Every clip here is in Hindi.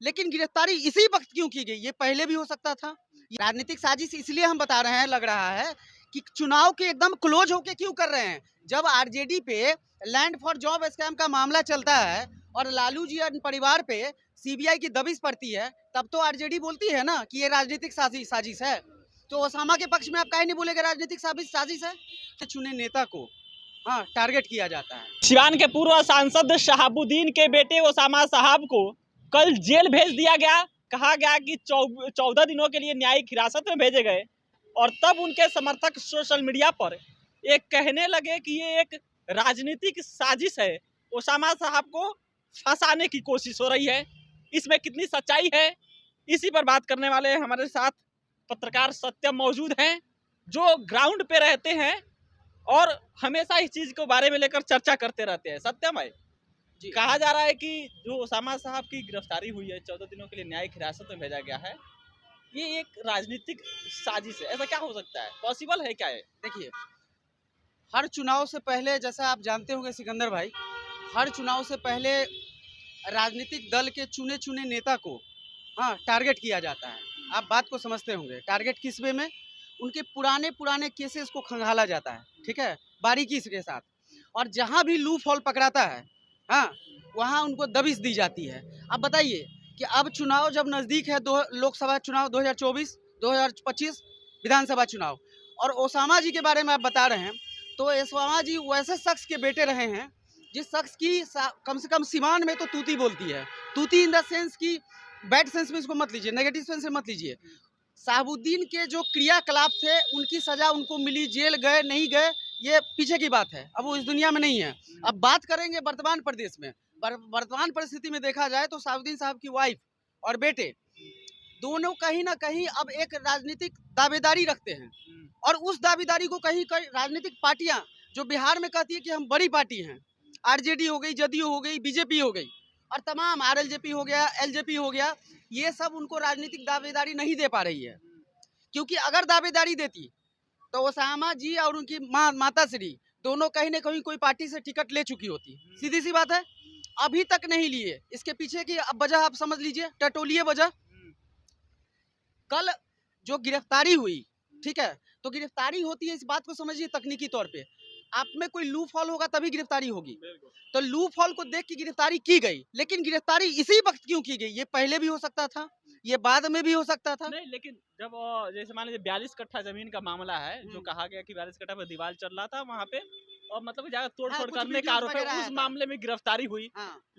लेकिन गिरफ्तारी इसी वक्त क्यों की गई? ये पहले भी हो सकता था। राजनीतिक साजिश इसलिए हम बता रहे हैं, लग रहा है कि चुनाव के एकदम क्लोज होके क्यों कर रहे हैं। जब आरजेडी पे लैंड फॉर जॉब स्कैम का मामला चलता है और लालू जी और परिवार पे सीबीआई की दबिश पड़ती है, तब तो आरजेडी बोलती है ना कि ये राजनीतिक साजिश है। तो ओसामा के पक्ष में आप काहे नहीं बोलेंगे राजनीतिक साजिश है? तो चुने नेता को टारगेट किया जाता है। सिवान के पूर्व सांसद शहाबुद्दीन के बेटे ओसामा साहब को कल जेल भेज दिया गया। कहा गया कि 14 दिनों के लिए न्यायिक हिरासत में भेजे गए और तब उनके समर्थक सोशल मीडिया पर एक कहने लगे कि ये एक राजनीतिक साजिश है, ओसामा साहब को फंसाने की कोशिश हो रही है। इसमें कितनी सच्चाई है, इसी पर बात करने वाले हमारे साथ पत्रकार सत्यम मौजूद हैं, जो ग्राउंड पे रहते हैं और हमेशा इस चीज के बारे में लेकर चर्चा करते रहते हैं। सत्यम है, कहा जा रहा है कि जो ओसामा साहब की गिरफ्तारी हुई है, 14 दिनों के लिए न्यायिक हिरासत में भेजा गया है, ये एक राजनीतिक साजिश है। ऐसा क्या हो सकता है? पॉसिबल है क्या है? देखिए, हर चुनाव से पहले, जैसा आप जानते होंगे सिकंदर भाई, हर चुनाव से पहले राजनीतिक दल के चुने चुने नेता को टारगेट किया जाता है। आप बात को समझते होंगे। टारगेट किस वे में? उनके पुराने केसेस को खंगाला जाता है, ठीक है, बारीकी के साथ। और जहां भी लूप हॉल पकड़ाता है वहां उनको दबिश दी जाती है। अब बताइए कि अब चुनाव जब नज़दीक है, लोकसभा चुनाव 2024, 2025 विधानसभा चुनाव, और ओसामा जी के बारे में आप बता रहे हैं, तो ओसामा जी वैसे शख्स के बेटे रहे हैं जिस शख्स की कम से कम सीमान में तो तूती बोलती है। तूती इन द सेंस की, बैड सेंस में इसको मत लीजिए, नेगेटिव सेंस में मत लीजिए। शहाबुद्दीन के जो क्रियाकलाप थे, उनकी सजा उनको मिली, जेल गए नहीं गए ये पीछे की बात है, अब वो इस दुनिया में नहीं है। अब बात करेंगे वर्तमान प्रदेश में। वर्तमान परिस्थिति में देखा जाए तो शहाबुद्दीन साहब की वाइफ और बेटे दोनों कहीं ना कहीं अब एक राजनीतिक दावेदारी रखते हैं, और उस दावेदारी को कहीं राजनीतिक पार्टियां जो बिहार में कहती है कि हम बड़ी पार्टी हैं, आरजेडी हो गई, जदयू हो गई, बीजेपी हो गई, और तमाम आरएलजेपी हो गया, एलजेपी हो गया, ये सब उनको राजनीतिक दावेदारी नहीं दे पा रही है। क्योंकि अगर दावेदारी देती तो ओसामा जी और उनकी माता श्री दोनों कहीं ना कहीं कोई पार्टी से टिकट ले चुकी होती। सीधी सी बात है, अभी तक नहीं लिए। इसके पीछे की अब वजह आप समझ लीजिए, टटोलिए वजह। कल जो गिरफ्तारी हुई, ठीक है, तो गिरफ्तारी होती है, इस बात को समझिए तकनीकी तौर पे, आप में कोई लूप हॉल होगा तभी गिरफ्तारी होगी। तो लूप हॉल को देख के गिरफ्तारी की गई, लेकिन गिरफ्तारी इसी वक्त क्यों की गई? ये पहले भी हो सकता था, ये बाद में भी हो सकता था। नहीं, लेकिन जब जैसे मान लीजिए 42 कट्ठा जमीन का मामला है, जो कहा गया कि 42 कट्ठा पे दीवार चल रहा था वहाँ पे, और मतलब ज्यादा तोड़-फोड़ करने का आरोप है, उस मामले में गिरफ्तारी हुई।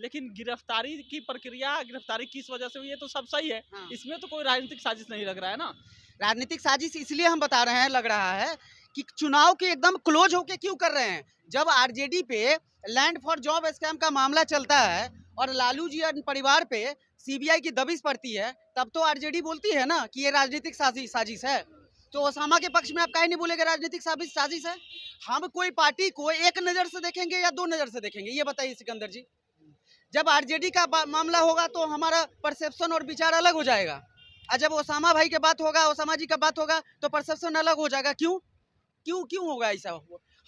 लेकिन गिरफ्तारी की प्रक्रिया, गिरफ्तारी किस वजह से हुई है तो सब सही है। इसमें तो कोई राजनीतिक साजिश नहीं लग रहा है ना। राजनीतिक साजिश इसलिए हम बता रहे हैं, लग रहा है कि चुनाव के एकदम क्लोज होके क्यों कर रहे हैं। जब आरजेडी पे लैंड फॉर जॉब स्कैम का मामला चलता है और लालू जी और परिवार पे सीबीआई की दबिश पड़ती है, तब तो आरजेडी बोलती है ना कि ये राजनीतिक साजिश है। तो ओसामा के पक्ष में आप काहे नहीं बोलेंगे राजनीतिक साजिश है? हम कोई पार्टी को एक नजर से देखेंगे या दो नजर से देखेंगे, ये बताइए सिकंदर जी। जब आरजेडी का मामला होगा तो हमारा परसेप्शन और विचार अलग हो जाएगा, और जब ओसामा भाई के बात होगा, ओसामा जी का बात होगा, तो परसेप्शन अलग हो जाएगा। क्यों क्यों क्यों होगा ऐसा?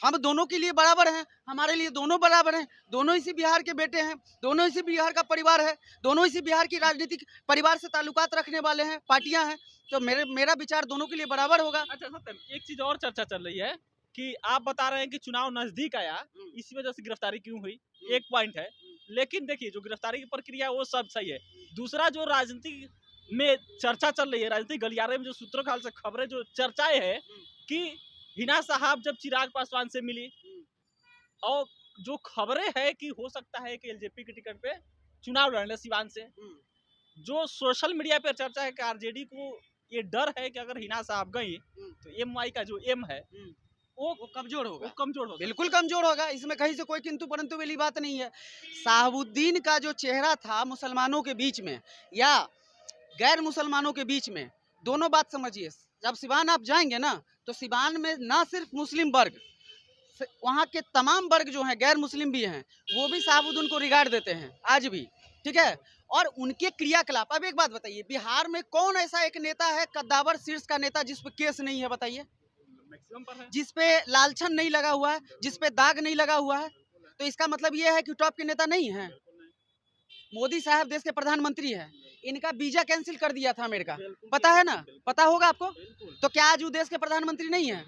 हम दोनों के लिए बराबर हैं, हमारे लिए दोनों बराबर हैं, दोनों इसी बिहार के बेटे हैं, दोनों इसी बिहार का परिवार है, दोनों इसी बिहार की राजनीतिक परिवार से ताल्लुकात रखने वाले हैं, पार्टियां हैं, तो मेरा विचार दोनों के लिए बराबर होगा। अच्छा सत्यम, एक चीज और चर्चा चल रही है कि आप बता रहे हैं कि चुनाव नजदीक आया, इसी वजह से गिरफ्तारी क्यों हुई, एक पॉइंट है। लेकिन देखिए, जो गिरफ्तारी की प्रक्रिया वो सब सही है। दूसरा, जो राजनीति में चर्चा चल रही है, राजनीतिक गलियारे में जो सूत्रों खाल से खबरें, जो चर्चाएं है कि हिना साहब जब चिराग पासवान से मिली, और जो खबरें है कि हो सकता है कि एलजेपी के टिकट पे चुनाव लड़ने सिवान से, जो सोशल मीडिया पर चर्चा है कि आरजेडी को ये डर है कि अगर हिना साहब गई तो एमवाई का जो एम है वो कमजोर होगा, बिल्कुल कमजोर होगा। इसमें कहीं से कोई किंतु परंतु वाली बात नहीं है। शहाबुद्दीन का जो चेहरा था मुसलमानों के बीच में या गैर मुसलमानों के बीच में, दोनों बात समझिए। जब सिवान आप जाएंगे ना, तो सिवान में ना सिर्फ मुस्लिम वर्ग, वहाँ के तमाम वर्ग जो हैं, गैर मुस्लिम भी हैं, वो भी शहाबुद्दीन को रिगार्ड देते हैं आज भी, ठीक है। और उनके क्रियाकलाप, अब एक बात बताइए, बिहार में कौन ऐसा एक नेता है कद्दावर शीर्ष का नेता जिस पे केस नहीं है? बताइए, जिस पे लालछन नहीं लगा हुआ है, जिस पे दाग नहीं लगा हुआ है, तो इसका मतलब ये है कि टॉप के नेता नहीं है। मोदी साहब देश के प्रधानमंत्री हैं, इनका वीजा कैंसिल कर दिया था अमेरिका, पता है ना, पता होगा आपको। तो क्या आज वो देश के प्रधानमंत्री नहीं है?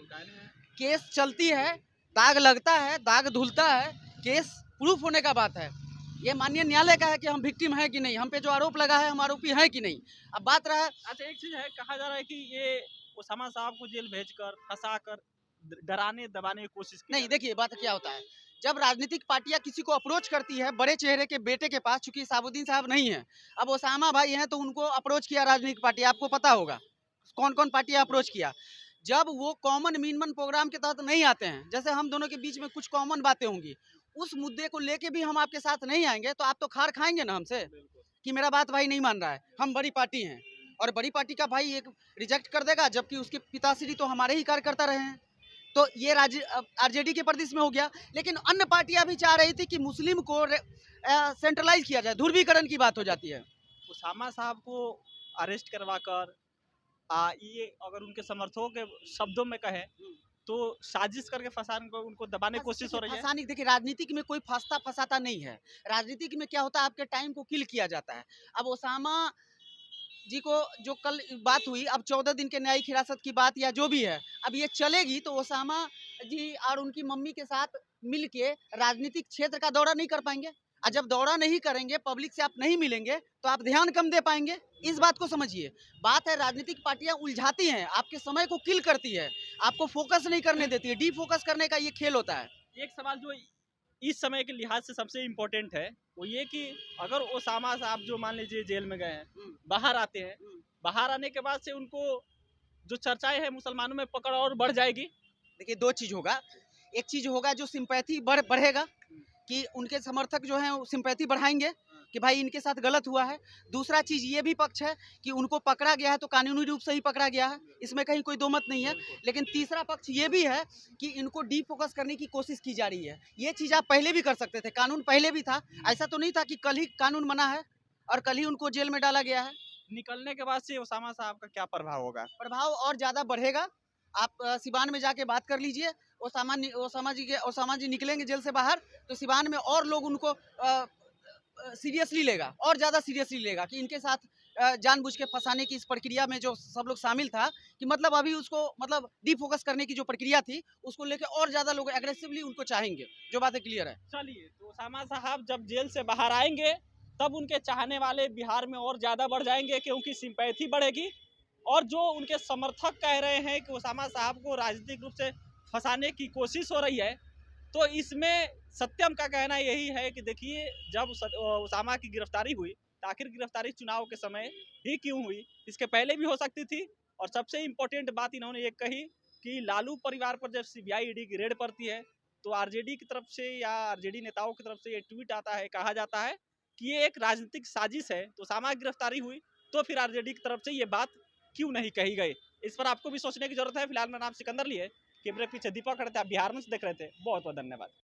केस चलती है, दाग लगता है, दाग धुलता है, केस प्रूफ होने का बात है। ये माननीय न्यायालय का है कि हम विक्टिम है कि नहीं, हम पे जो आरोप लगा है हम आरोपी हैं कि नहीं। अब बात रहा है, अच्छा, एक चीज है, कहा जा रहा है कि ये ओसामा साहब को जेल भेजकर फंसाकर डराने दबाने की कोशिश की नहीं जा देखिए बात क्या होता है, जब राजनीतिक पार्टियां किसी को अप्रोच करती है बड़े चेहरे के बेटे के पास, चूंकि साबुद्दीन साहब नहीं है, अब ओसामा भाई हैं तो उनको अप्रोच किया राजनीतिक पार्टी, आपको पता होगा कौन कौन पार्टियां अप्रोच किया। जब वो कॉमन मीन प्रोग्राम के तहत नहीं आते हैं, जैसे हम दोनों के बीच में कुछ कॉमन बातें होंगी, उस मुद्दे को लेके भी हम आपके साथ नहीं आएंगे तो आप तो खार खाएंगे ना हमसे कि मेरा बात भाई नहीं मान रहा है। हम बड़ी पार्टी हैं और बड़ी पार्टी का भाई एक रिजेक्ट कर देगा, जबकि उसके पिताश्री तो हमारे ही कार्यकर्ता रहे हैं। तो ये आरजेडी के प्रदेश में हो गया, लेकिन अन्य पार्टियां भी चाह रही थी कि मुस्लिम को सेंट्रलाइज किया जाए, ध्रुवीकरण की बात हो जाती है। ओसामा साहब को अरेस्ट करवाकर ये अगर उनके समर्थकों के शब्दों में कहें तो साजिश करके फंसाने को, उनको दबाने की कोशिश हो रही है। फंसाने देखिए, राजनीतिक में कोई फंसता फंसाता नहीं है। राजनीतिक में क्या होता है, आपके टाइम को किल किया जाता है। अब ओसामा जी को जो कल बात हुई, अब 14 दिन के न्यायिक हिरासत की बात या जो भी है, अब ये चलेगी तो ओसामा जी और उनकी मम्मी के साथ मिलके राजनीतिक क्षेत्र का दौरा नहीं कर पाएंगे। और जब दौरा नहीं करेंगे, पब्लिक से आप नहीं मिलेंगे, तो आप ध्यान कम दे पाएंगे। इस बात को समझिए। बात है राजनीतिक पार्टियां उलझाती हैं, आपके समय को किल करती है, आपको फोकस नहीं करने देती है। डी फोकस करने का ये खेल होता है। एक सवाल जो इस समय के लिहाज से सबसे इम्पोर्टेंट है वो ये कि अगर ओसामा साहब जो मान लीजिए जेल में गए हैं, बाहर आते हैं, बाहर आने के बाद से उनको जो चर्चाएं हैं मुसलमानों में पकड़ और बढ़ जाएगी। देखिए दो चीज होगा, एक चीज होगा जो सिंपैथी बढ़ेगा कि उनके समर्थक जो हैं सिंपैथी बढ़ाएंगे कि भाई इनके साथ गलत हुआ है। दूसरा चीज ये भी पक्ष है कि उनको पकड़ा गया है तो कानूनी रूप से ही पकड़ा गया है, इसमें कहीं कोई दो मत नहीं है। लेकिन तीसरा पक्ष ये भी है कि इनको डी फोकस करने की कोशिश की जा रही है। ये चीज आप पहले भी कर सकते थे, कानून पहले भी था, ऐसा तो नहीं था कि कल ही कानून बना है और कल ही उनको जेल में डाला गया है। निकलने के बाद से ओसामा साहब का क्या प्रभाव होगा? प्रभाव और ज्यादा बढ़ेगा। आप सिवान में जाके बात कर लीजिए, ओसामा जी निकलेंगे जेल से बाहर तो सिवान में और लोग उनको सीरियसली लेगा, और ज़्यादा सीरियसली लेगा कि इनके साथ जानबूझ के फंसाने की इस प्रक्रिया में जो सब लोग शामिल था, कि मतलब अभी उसको मतलब डीफोकस करने की जो प्रक्रिया थी उसको लेके और ज़्यादा लोग एग्रेसिवली उनको चाहेंगे। जो बातें क्लियर है। चलिए, तो ओसामा साहब जब जेल से बाहर आएंगे तब उनके चाहने वाले बिहार में और ज़्यादा बढ़ जाएंगे क्योंकि सिंपैथी बढ़ेगी। और जो उनके समर्थक कह रहे हैं कि ओसामा साहब को राजनीतिक रूप से फंसाने की कोशिश हो रही है, तो इसमें सत्यम का कहना यही है कि देखिए, जब ओसामा की गिरफ्तारी हुई तो आखिर गिरफ्तारी चुनाव के समय ही क्यों हुई? इसके पहले भी हो सकती थी। और सबसे इम्पोर्टेंट बात इन्होंने ये कही कि लालू परिवार पर जब सीबीआई ईडी की रेड पड़ती है तो आरजेडी की तरफ से या आरजेडी नेताओं की तरफ से ये ट्वीट आता है, कहा जाता है कि ये एक राजनीतिक साजिश है। तो ओसामा की गिरफ्तारी हुई तो फिर आरजेडी की तरफ से ये बात क्यों नहीं कही गई? इस पर आपको भी सोचने की जरूरत है। फिलहाल मेरा नाम सिकंदर लिए, कैमरे पीछे दीपक खड़े थे, आप बिहार में से देख रहे थे। बहुत बहुत धन्यवाद।